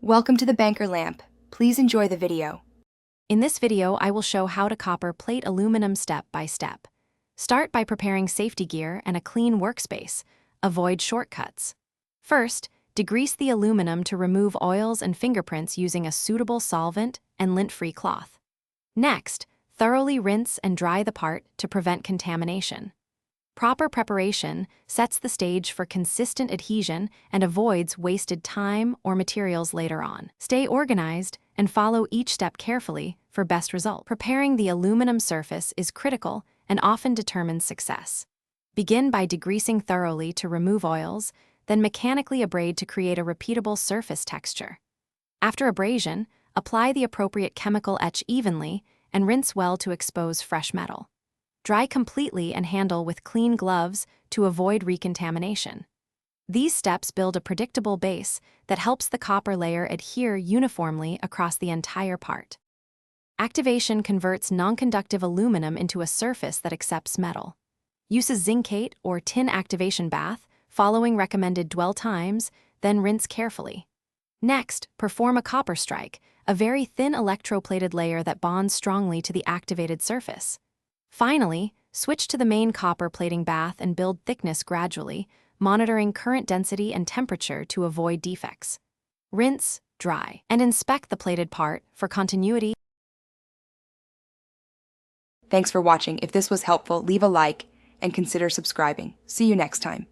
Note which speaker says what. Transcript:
Speaker 1: Welcome to the Banker Lamp. Please enjoy the video.
Speaker 2: In this video, I will show how to copper plate aluminum step by step. Start by preparing safety gear and a clean workspace. Avoid shortcuts. First, degrease the aluminum to remove oils and fingerprints using a suitable solvent and lint-free cloth. Next, thoroughly rinse and dry the part to prevent contamination. Proper preparation sets the stage for consistent adhesion and avoids wasted time or materials later on. Stay organized and follow each step carefully for best results. Preparing the aluminum surface is critical and often determines success. Begin by degreasing thoroughly to remove oils, then mechanically abrade to create a repeatable surface texture. After abrasion, apply the appropriate chemical etch evenly and rinse well to expose fresh metal. Dry completely and handle with clean gloves to avoid recontamination. These steps build a predictable base that helps the copper layer adhere uniformly across the entire part. Activation converts non-conductive aluminum into a surface that accepts metal. Use a zincate or tin activation bath, following recommended dwell times, then rinse carefully. Next, perform a copper strike, a very thin electroplated layer that bonds strongly to the activated surface. Finally, switch to the main copper plating bath and build thickness gradually, monitoring current density and temperature to avoid defects. Rinse, dry, and inspect the plated part for continuity.
Speaker 1: Thanks for watching. If this was helpful, leave a like and consider subscribing. See you next time.